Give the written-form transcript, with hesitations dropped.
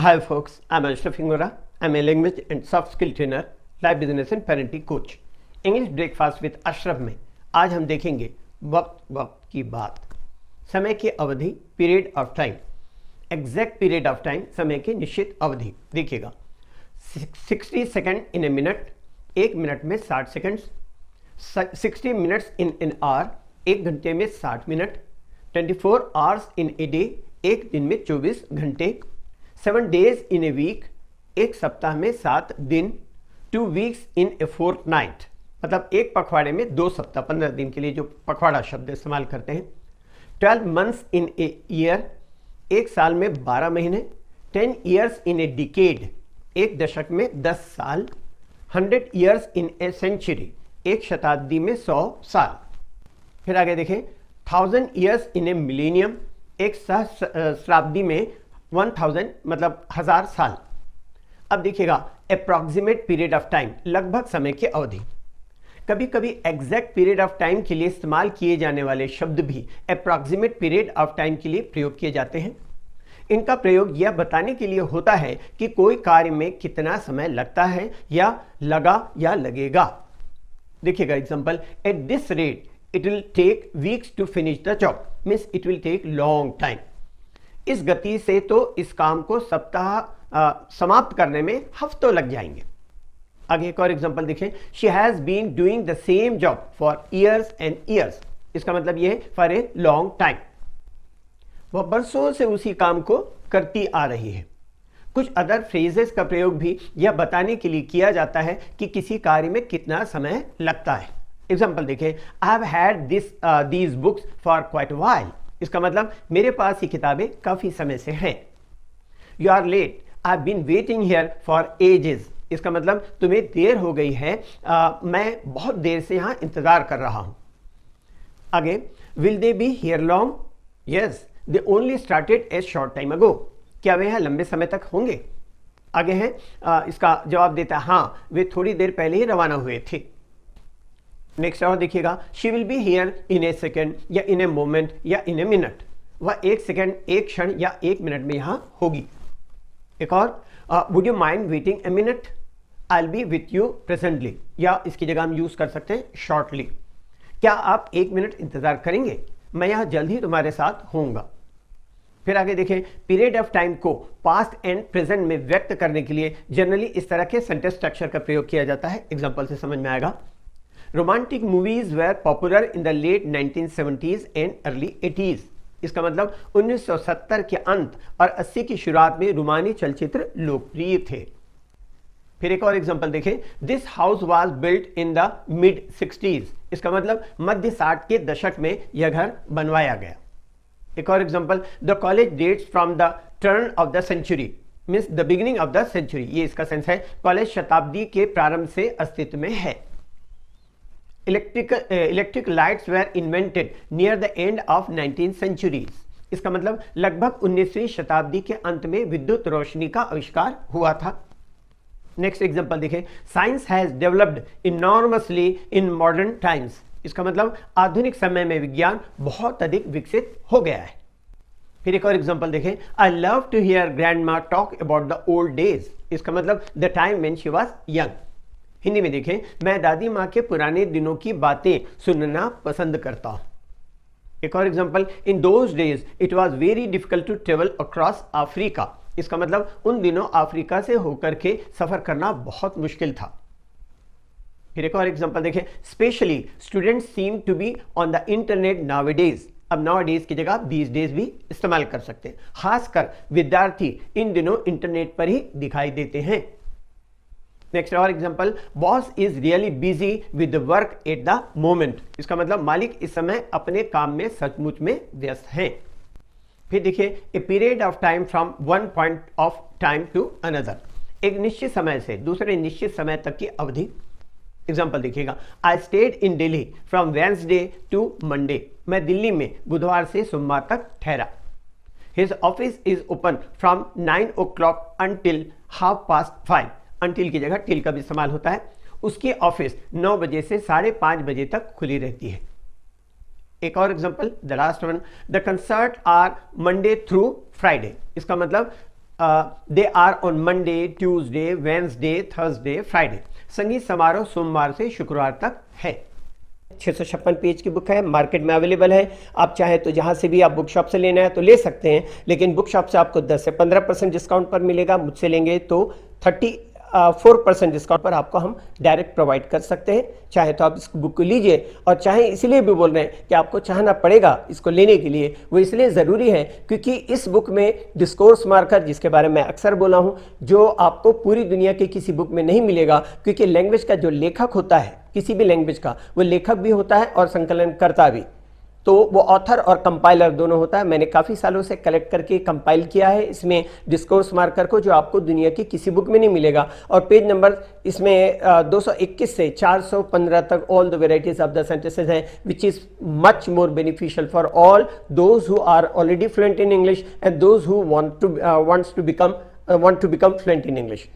Hi folks, I'm Ashraf Ingora. I'm a language and soft skill trainer, life business and parenting coach. English breakfast with Ashraf में आज हम देखेंगे वक्त की बात, समय की अवधि, period of time, exact period of time, समय की निश्चित अवधि। देखिएगा 60 सेकेंड इन ए मिनट, एक मिनट में 60 second, 60 minutes in an hour, एक घंटे में 60 minute, 24 hours in a day, एक दिन में 24 घंटे, 7 डेज इन ए वीक, एक सप्ताह में 7 दिन, 2 वीक्स इन ए फोर्टनाइट, मतलब एक पखवाड़े में 2 सप्ताह, 15 दिन के लिए जो पखवाड़ा शब्द इस्तेमाल करते हैं, 12 मंथ्स इन ए ईयर, एक साल में 12 महीने, 10 ईयर्स इन ए डिकेड, एक दशक में 10 साल, 100 ईयर्स इन ए सेंचुरी, एक शताब्दी में 100 साल। फिर आगे देखें 1000 ईयर्स इन ए मिलेनियम, एक सहस्राब्दी में 1000 मतलब 1000 साल। अब देखिएगा अप्रॉक्सीमेट पीरियड ऑफ टाइम, लगभग समय की अवधि। कभी कभी एग्जैक्ट पीरियड ऑफ टाइम के लिए इस्तेमाल किए जाने वाले शब्द भी अप्रॉक्सीमेट पीरियड ऑफ टाइम के लिए प्रयोग किए जाते हैं। इनका प्रयोग यह बताने के लिए होता है कि कोई कार्य में कितना समय लगता है या लगा या लगेगा। देखिएगा example, at this rate it will take weeks to finish the job, means it will take long time. इस गति से तो इस काम को समाप्त करने में हफ्तों लग जाएंगे। आगे एक और एग्जांपल देखें, she has been doing the same job for years and years, इसका मतलब यह है फॉर ए लॉन्ग टाइम, वह बरसों से उसी काम को करती आ रही है। कुछ अदर फ्रेजेस का प्रयोग भी यह बताने के लिए किया जाता है कि किसी कार्य में कितना समय लगता है। एग्जांपल देखें, I have had these books for quite a while, इसका मतलब मेरे पास ये किताबें काफी समय से हैं। You are late, I have been waiting here for ages, इसका मतलब तुम्हें देर हो गई है, मैं बहुत देर से यहां इंतजार कर रहा हूं। आगे, will they be here long, yes they only started A short time ago, क्या वे यहां लंबे समय तक होंगे। आगे है इसका जवाब देता है हाँ, वे थोड़ी देर पहले ही रवाना हुए थे। नेक्स्ट और देखिएगा, she will be here in A second या इन ए मोमेंट या इन ए मिनट, वह एक सेकेंड, एक क्षण या एक मिनट में यहां होगी। एक और, would you mind waiting a minute, I will be with you presently, या इसकी जगह हम यूज कर सकते हैं शॉर्टली, क्या आप एक मिनट इंतजार करेंगे, मैं यहां जल्द ही तुम्हारे साथ होऊंगा। फिर आगे देखें, पीरियड ऑफ टाइम को पास्ट एंड प्रेजेंट में व्यक्त करने के लिए जनरली इस तरह के सेंटेंस स्ट्रक्चर का प्रयोग किया जाता है। एग्जांपल से समझ में आएगा, romantic movies were popular in the late 1970s and early 80s, इसका मतलब 1970 के अंत और 80 की शुरुआत में रोमानी चलचित्र लोकप्रिय थे। फिर एक और एग्जांपल देखें, this house was built in the mid 60s, इसका मतलब मध्य 60 के दशक में यह घर बनवाया गया। एक और example, the college dates from the turn of the century, means the beginning of the century, ये इसका सेंस है, कॉलेज शताब्दी के प्रारंभ से अस्तित्व में है। Electric lights were invented near the end of 19th centuries, इसका मतलब लगभग 19वीं शताब्दी के अंत में विद्युत रोशनी का आविष्कार हुआ था। नेक्स्ट एग्जांपल देखें, science has developed enormously in modern times, इसका मतलब आधुनिक समय में विज्ञान बहुत अधिक विकसित हो गया है। फिर एक और एग्जांपल देखें, I love to hear grandma talk about the old days, इसका मतलब the time when she was young. Hindi में देखें, मैं दादी माँ के पुराने दिनों की बातें सुनना पसंद करता हूं। एक और example, in those days it was very difficult to travel across Africa, इसका मतलब उन दिनों अफ्रीका से होकर के सफर करना बहुत मुश्किल था। फिर एक और एग्जांपल देखें, specially students seem to be on the internet nowadays, अब नाउअडेज की जगह दीज डेज भी इस्तेमाल कर सकते हैं, खासकर विद्यार्थी इन दिनों इंटरनेट पर ही दिखाई देते हैं। नेक्स्ट और example, boss is really busy with work at the moment, इसका मतलब मालिक इस समय अपने काम में सचमुच में व्यस्त हैं। फिर देखिए, a period of time from one point of time to another, एक निश्चित समय से दूसरे निश्चित समय तक की अवधि। एग्जांपल देखिएगा, I stayed in Delhi from Wednesday to Monday, मैं दिल्ली में बुधवार से सोमवार तक ठहरा। His office is open from 9 o'clock until 5:30, until की जगह टिल का भी इस्तेमाल होता है। उसकी ऑफिस 9 बजे से 5:30 बजे तक खुली रहती है। एक और example, the last one, the concert are Monday through Friday, इसका मतलब they are on Monday, Tuesday, Wednesday, Thursday, Friday. संगीत समारोह सोमवार से शुक्रवार तक है। 656 पेज की बुक है, मार्केट में अवेलेबल है। आप चाहे तो जहां से भी आप बुक शॉप से लेना है तो ले सकते हैं, लेकिन बुक शॉप से आपको 10 से 15% डिस्काउंट पर मिलेगा। मुझसे लेंगे तो 34% डिस्काउंट पर आपको हम डायरेक्ट प्रोवाइड कर सकते हैं। चाहे तो आप इस बुक को लीजिए, और चाहे इसलिए भी बोल रहे हैं कि आपको चाहना पड़ेगा इसको लेने के लिए, वो इसलिए ज़रूरी है क्योंकि इस बुक में डिस्कोर्स मार्कर, जिसके बारे में अक्सर बोला हूँ, जो आपको पूरी दुनिया के किसी बुक में नहीं मिलेगा, क्योंकि लैंग्वेज का जो लेखक होता है, किसी भी लैंग्वेज का, वो लेखक भी होता है और संकलनकर्ता भी। तो वो ऑथर और कंपाइलर दोनों होता है। मैंने काफ़ी सालों से कलेक्ट करके कंपाइल किया है इसमें डिस्कोर्स मार्कर को, जो आपको दुनिया की किसी बुक में नहीं मिलेगा। और पेज नंबर इसमें 221 से 415 तक all the varieties of the sentences हैं, which is much more beneficial for all those who are already fluent in English and those who want to become fluent in English.